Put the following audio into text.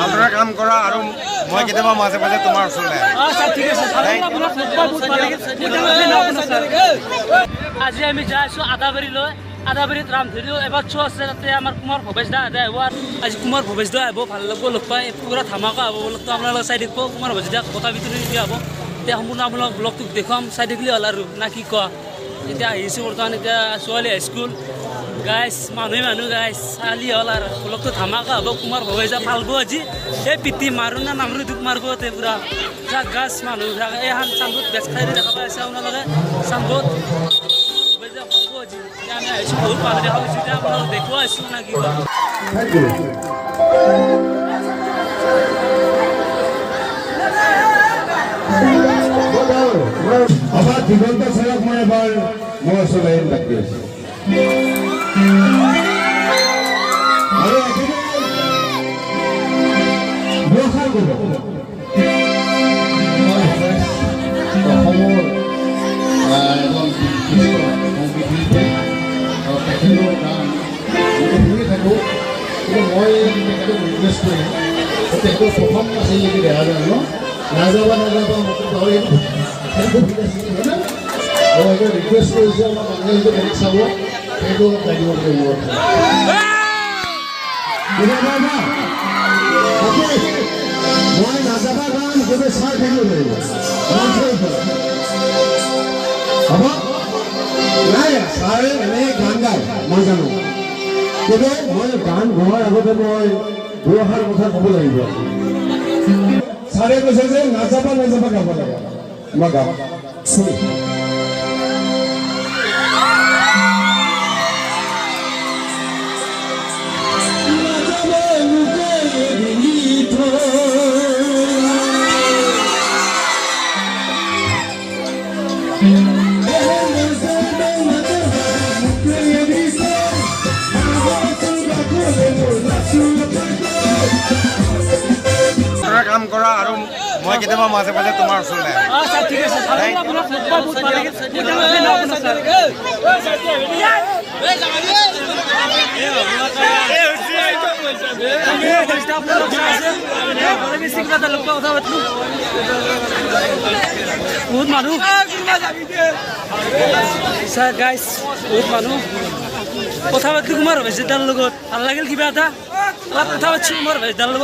আপনাৰা কাম কৰা আৰু মই কেতিয়াবা মাজে মাজে তোমাৰ ওচৰলৈ আজি আমি যাই আছো আদাবাৰীলৈ আদাবাৰীত ৰামধেৰিও এবাৰ শ্ব' আছে তাতে আমাৰ কুমাৰ ভৱেশ দা আদায় হ'ব আজি কুমাৰ ভৱেশ দা আহিব ভাল লাগিব লগ পাই পুৰা ধামাকা হ'ব লগতো আপোনালোকে চাই থাকিব কুমাৰ ভৱেশ দাক কথা বিতৰি দিয়া হ'ব এতিয়া সম্পূৰ্ণ আপোনালোক ব্লগটোক দেখুৱাম চাই থাকিলে হ'ল আৰু না কি কোৱা এতিয়া আহিছোঁ বৰ্তমান এতিয়া ছোৱালী হাইস্কুল গাইছ মানুহ গাইছ চালি হ'ল আৰু ব্লগটো ধামাকা হ'ব কুমাৰ ভৱেশ দা ফালব আজি এই পিটি মাৰো না নামৰো দুখ মাৰিব তাতে পুৰা যাক গাছ মানুহ এইখন চানবোত বেচ খাই দেখা পাই আছে আপোনালোকে চানবোত আমি আহিছোঁ বহুত ভাল দেখা পাইছোঁ এতিয়া আপোনালোক দেখুৱাই আছোঁ না কি আমাৰ দিগন্ত চালক মই এবাৰ মই ওচৰলৈ লাগি আছোঁ আৰু ব্যৱসায় কৰিব অসমৰ এজন সংগীতশিল্পী আৰু তেখেতৰ গান শুনি থাকোঁ কিন্তু মই তেখেতক ৰিকুৱেষ্ট কৰিম তেখেতৰ প্ৰথম আছিল নেকি দেখা যায় ন নাযাবা মই এইটো ৰিকুৱেষ্ট কৰিছোঁ আমাৰ মানুহে যিটো বেলেগ চাব সেইটো অলপ লাগিব মূৰত মই নাযাবা গান গৈ চাই থাকিব লাগিব হ'ব নাই ছাৰে এনেই গান গায় মই জানো কিন্তু মই গান গোৱাৰ আগতে মই দুআষাৰ কথা ক'ব লাগিব ছাৰে কৈছে যে নাযাবা গাব লাগে মই গাম কাম কৰা আৰু মই কেতিয়াবা মাজে মাজে তোমাৰ ওচৰলৈ বহুত মানুহ গাইছ বহুত মানুহ কথা পাতি কুমাৰ ভৱেশ দাৰ লগত ভাল লাগিল কিবা এটা অলপ কথা পাতিছোঁ কুমাৰ ভৱেশ দাৰ লগত